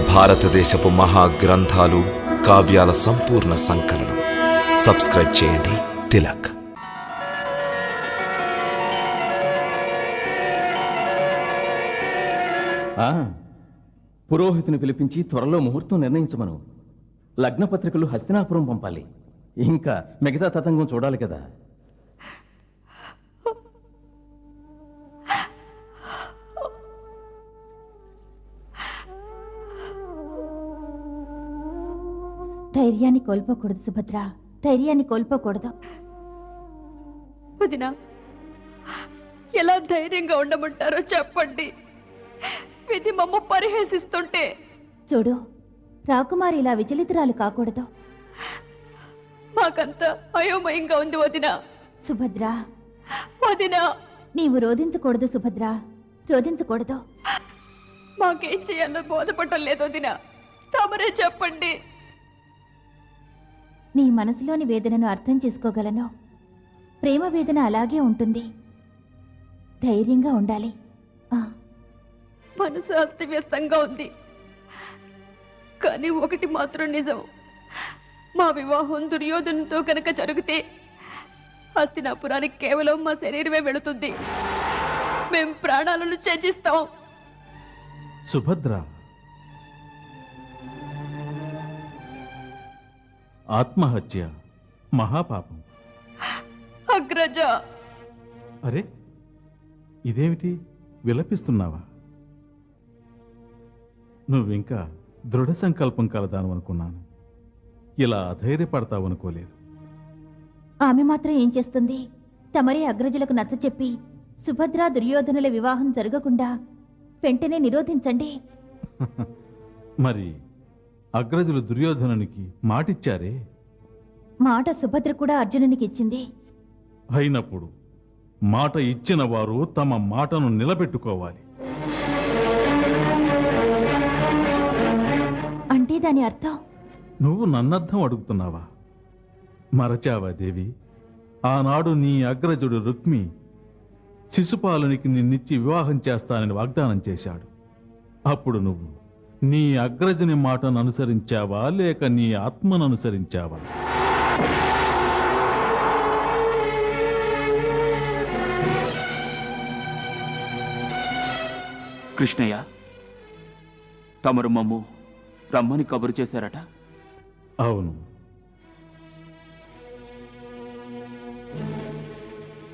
భారతదేశపు మహాగ్రంథాలు, కావ్యాల సంపూర్ణ సంకలనం. సబ్స్క్రైబ్ చేయండి. తిలక్. పురోహితుని పిలిపించి త్వరలో ముహూర్తం నిర్ణయించమను. లగ్నపత్రికలు హస్తినాపురం పంపాలి. ఇంకా మిగతా తతంగం చూడాలి కదా. ధైర్యాన్ని కోల్పోకూడదు సుభద్ర, ధైర్యాన్ని కోల్పోకూడదు. వదినా, ఎలా ధైర్యంగా ఉండమంటారో చెప్పండి. విధి మమ్మ పరిహసిస్తుంటే. చూడు, రాకుమారి ఇలా విచలితురాలు కాకూడదు. మాకంతా అయోమయంగా ఉంది వదినా. సుభద్ర, వదినా, నీవు రోధించకూడదు సుభద్ర, రోధించకూడదు. మాకేం చేయాలో బోధపడటం లేదు వదినా. తమరే చెప్పండి. నీ మనసులోని వేదనను అర్థం చేసుకోగలను. ప్రేమ వేదన అలాగే ఉంటుంది. ధైర్యంగా ఉండాలి. మనసు అస్తవ్యస్తంగా ఉంది. కానీ ఒకటి మాత్రం నిజం, మా వివాహం దుర్యోధనుతో కనుక జరిగితే హస్తినాపురానికి కేవలం మా శరీరమే వెళుతుంది. మేం ప్రాణాలను త్యజిస్తాం. సుభద్ర, ఆత్మహత్య మహాపాపం. అగ్రజ, అరే, ఇదేమిటి విలపిస్తున్నావా? నువ్వింకా దృఢ సంకల్పం కలదాను అనుకున్నాను. ఇలా అధైర్యపడతావనుకోలేదు. ఆమె మాత్రం ఏం చేస్తుంది? తమరే అగ్రజులకు నచ్చచెప్పి సుభద్ర దుర్యోధనుల వివాహం జరగకుండా వెంటనే నిరోధించండి. మరి అగ్రజులు దుర్యోధనునికి మాటిచ్చారే? మాట సుభద్ర కూడా అర్జునునికి ఇచ్చింది. అయినప్పుడు మాట ఇచ్చిన వారు తమ మాటను నిలబెట్టుకోవాలి. అంటే దాని అర్థం? నువ్వు నన్నర్థం అడుగుతున్నావా? మరచావా దేవి? ఆనాడు నీ అగ్రజుడు రుక్మి శిశుపాలునికి నిన్నిచ్చి వివాహం చేస్తానని వాగ్దానం చేశాడు. అప్పుడు నువ్వు నీ అగ్రజుని మాటను అనుసరించావా, లేక నీ ఆత్మను అనుసరించావా? కృష్ణయ్య, తమరు మమ్ము రమ్మని కబురు చేశారట. అవును.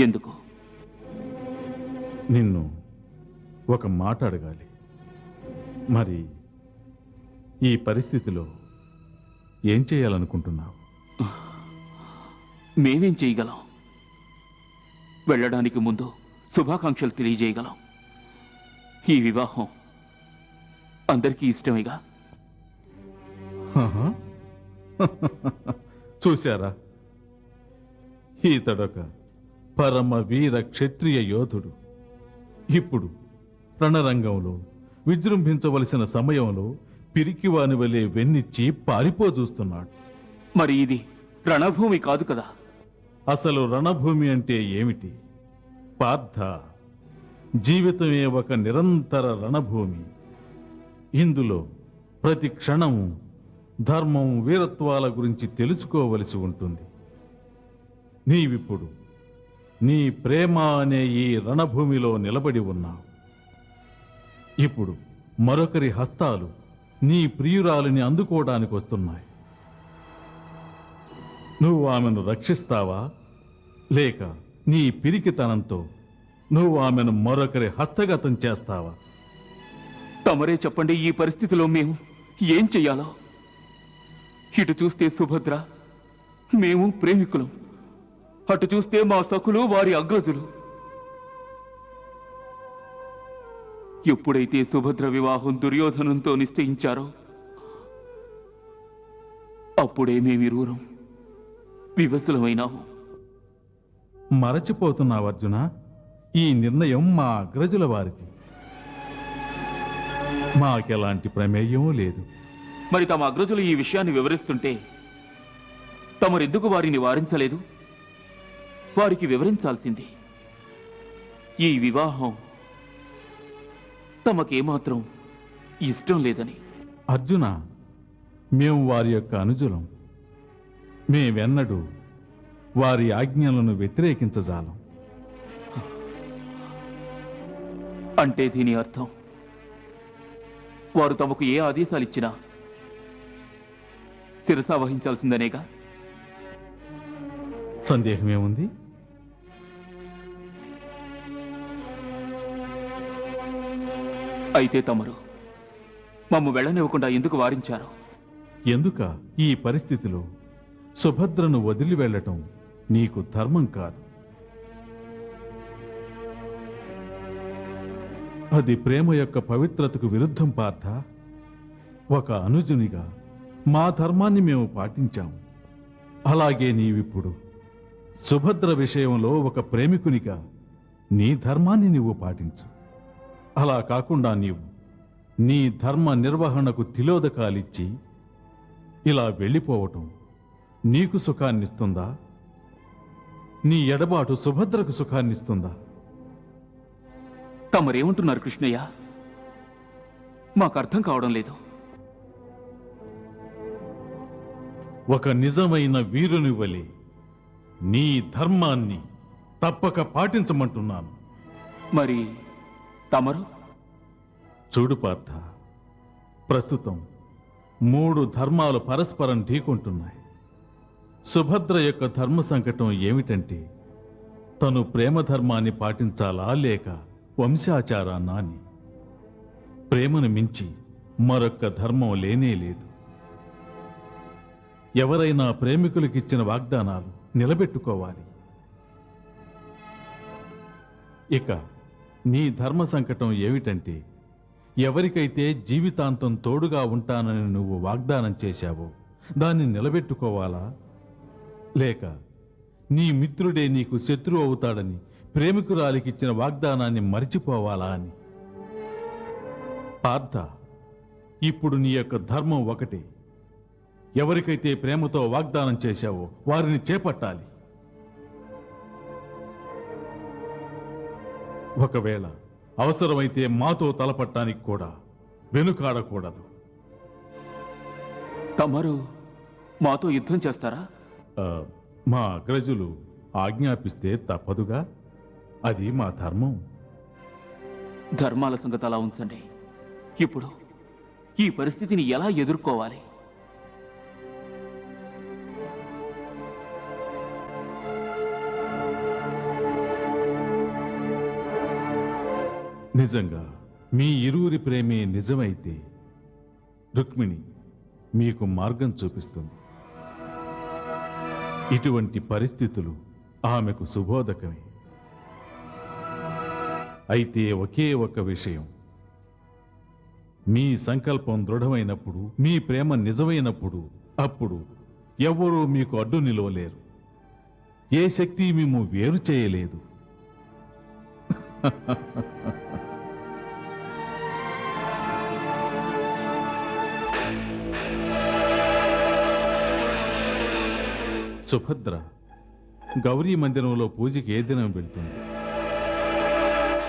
ఎందుకు? నిన్ను ఒక మాట అడగాలి. మరి ఈ పరిస్థితిలో ఏం చేయాలనుకుంటున్నావు? మేమేం చేయగలం? వెళ్ళడానికి ముందు శుభాకాంక్షలు తెలియజేయగలం. ఈ వివాహం అందరికీ ఇష్టమేగా. చూశారా, ఈతడొక పరమ వీర క్షత్రియ యోధుడు. ఇప్పుడు రణరంగంలో విజృంభించవలసిన సమయంలో పిరికివాని వలె వెన్నిచ్చి పారిపోజూస్తున్నాడు. మరి ఇది రణభూమి కాదు కదా? అసలు రణభూమి అంటే ఏమిటి పార్థ? జీవితమే ఒక నిరంతర రణభూమి. ఇందులో ప్రతి క్షణము ధర్మం, వీరత్వాల గురించి తెలుసుకోవలసి ఉంటుంది. నీవిప్పుడు నీ ప్రేమ అనే ఈ రణభూమిలో నిలబడి ఉన్నావు. ఇప్పుడు మరొకరి హస్తాలు నీ ప్రియురాలిని అందుకోవడానికి వస్తున్నాయి. నువ్వు ఆమెను రక్షిస్తావా, లేక నీ పిరికితనంతో నువ్వు ఆమెను మరొకరి హస్తగతం చేస్తావా? తమరే చెప్పండి. ఈ పరిస్థితిలో మేము ఏం చెయ్యాలో? ఇటు చూస్తే సుభద్ర, మేము ప్రేమికులం. అటు చూస్తే మా సఖులు, వారి అగ్రజులు. ఎప్పుడైతే సుభద్ర వివాహం దుర్యోధనంతో నిశ్చయించారో అప్పుడే మేమిరువురం వివసులమైనాము. మరచిపోతున్నావు అర్జున. ఈ నిర్ణయం మా అగ్రజుల వారిది. మాకెలాంటి ప్రమేయం లేదు. మరి తమ అగ్రజులు ఈ విషయాన్ని వివరిస్తుంటే తమరెందుకు వారిని వారించలేదు? వారికి వివరించాల్సింది. ఈ వివాహం తమకేమాత్రం ఇష్టం లేదని. అర్జున, మేము వారి యొక్క అనుజులం. మేమెన్నడూ వారి ఆజ్ఞలను వ్యతిరేకించజాలం. అంటే దీని అర్థం వారు తమకు ఏ ఆదేశాలు ఇచ్చినా శిరసా వహించాల్సిందనేగా? సందేహమేముంది? అయితే తమరు మమ్ము వెళ్ళనివ్వకుండా ఎందుకు వారించారు? ఎందుక ఈ పరిస్థితిలో సుభద్రను వదిలి వెళ్ళటం నీకు ధర్మం కాదు. అది ప్రేమ యొక్క పవిత్రతకు విరుద్ధం పార్థ. ఒక అనుజునిగా మా ధర్మాన్ని మేము పాటించాము. అలాగే నీవిప్పుడు సుభద్ర విషయంలో ఒక ప్రేమికునిగా నీ ధర్మాన్ని నీవు పాటించు. అలా కాకుండా నీవు నీ ధర్మ నిర్వహణకు తిలోదకాలిచ్చి ఇలా వెళ్ళిపోవటం నీకు సుఖాన్నిస్తుందా? నీ ఎడబాటు సుభద్రకు సుఖాన్నిస్తుందా? తమరేమంటున్నారు కృష్ణయ్య? మాకు అర్థం కావడం లేదు. ఒక నిజమైన వీరుని వలె నీ ధర్మాన్ని తప్పక పాటించమంటున్నాను. మరి తమరు? చూడు పార్థ, ప్రస్తుతం 3 ధర్మాలు పరస్పరం ఢీకొంటున్నాయి. సుభద్ర యొక్క ధర్మ సంకటం ఏమిటంటే తను ప్రేమ ధర్మాన్ని పాటించాలా లేక వంశాచారాన్నా అని. ప్రేమను మించి మరొక్క ధర్మం లేనే లేదు. ఎవరైనా ప్రేమికులకిచ్చిన వాగ్దానాలు నిలబెట్టుకోవాలి. ఇక నీ ధర్మ సంకటం ఏమిటంటే ఎవరికైతే జీవితాంతం తోడుగా ఉంటానని నువ్వు వాగ్దానం చేశావో దాన్ని నిలబెట్టుకోవాలా లేక నీ మిత్రుడే నీకు శత్రువు అవుతాడని ప్రేమికురాలికిచ్చిన వాగ్దానాన్ని మరిచిపోవాలా అని. పార్థ, ఇప్పుడు నీ యొక్క ధర్మం ఒకటే. ఎవరికైతే ప్రేమతో వాగ్దానం చేశావో వారిని చేపట్టాలి. ఒకవేళ అవసరమైతే మాతో తలపట్టానికి కూడా వెనుకాడకూడదు. తమరు మాతో యుద్ధం చేస్తారా? మా అగ్రజులు ఆజ్ఞాపిస్తే తప్పదుగా. అది మా ధర్మం. ధర్మాల సంగతి అలా ఉంచండి. ఇప్పుడు ఈ పరిస్థితిని ఎలా ఎదుర్కోవాలి? నిజంగా మీ ఇరువురి ప్రేమే నిజమైతే రుక్మిణి మీకు మార్గం చూపిస్తుంది. ఇటువంటి పరిస్థితులు ఆమెకు సుబోధకమే. అయితే ఒకే ఒక విషయం, మీ సంకల్పం దృఢమైనప్పుడు, మీ ప్రేమ నిజమైనప్పుడు అప్పుడు ఎవ్వరూ మీకు అడ్డు నిలవలేరు. ఏ శక్తి మేము వేరు చేయలేదు. సుభద్ర గౌరీ మందిరంలో పూజకి ఏ దినం వెళ్తుంది?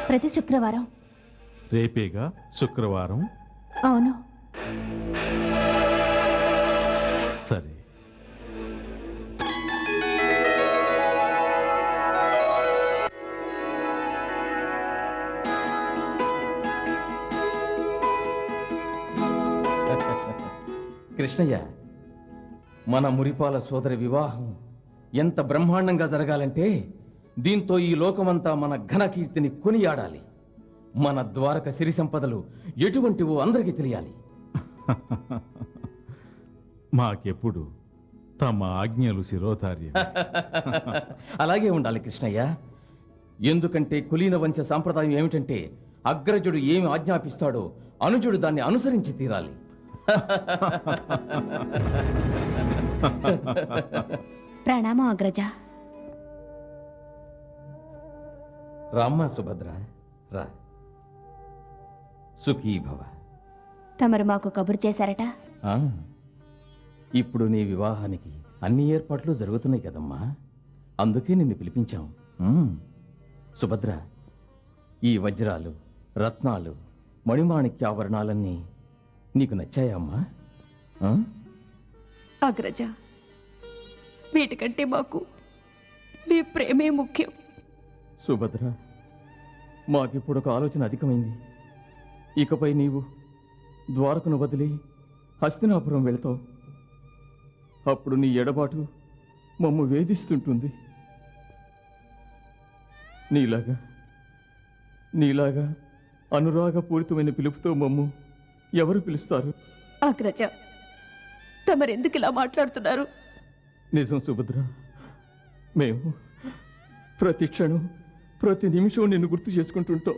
ప్రతి శుక్రవారం. రేపేగా శుక్రవారం. అవును. సరే. కృష్ణయ్య, మన మురిపాల సోదరి వివాహం ఎంత బ్రహ్మాండంగా జరగాలంటే దీంతో ఈ లోకమంతా మన ఘనకీర్తిని కొనియాడాలి. మన ద్వారక సిరి సంపదలు ఎటువంటివో అందరికీ తెలియాలి. మాకెప్పుడు తమ ఆజ్ఞలు శిరోధార్యం. అలాగే ఉండాలి కృష్ణయ్య. ఎందుకంటే కులీన వంశ సాంప్రదాయం ఏమిటంటే అగ్రజుడు ఏమి ఆజ్ఞాపిస్తాడో అనుజుడు దాన్ని అనుసరించి తీరాలి. ప్రణామం అగ్రజ. రామ్మ సుభద్ర, రా. సుఖీ భవ. తమరు మాకు కబురు చేశారట. ఆ, ఇప్పుడు నీ వివాహానికి అన్ని ఏర్పాట్లు జరుగుతున్నాయి కదమ్మా. అందుకే నిన్ను పిలిపించాం. సుభద్ర, ఈ వజ్రాలు, రత్నాలు, మణిమాణిక్యాభరణాలన్నీ నీకు నచ్చాయా అమ్మా? ఆ? అగ్రజ, వీటికంటే మాకు మీ ప్రేమే ముఖ్యం. సుభద్ర, మాకిప్పుడు ఒక ఆలోచన అధికమైంది. ఇకపై నీవు ద్వారకను వదిలి హస్తినాపురం వెళ్తావు. అప్పుడు నీ ఎడబాటు మమ్ము వేధిస్తుంటుంది. నీలాగా అనురాగపూరితమైన పిలుపుతో మమ్ము ఎవరు పిలుస్తారు? అగ్రజ, తమరెందుకు ఇలా మాట్లాడుతున్నారు? నిజం సుభద్ర, మేము ప్రతి క్షణం ప్రతి నిమిషం నిన్ను గుర్తు చేసుకుంటుంటాం.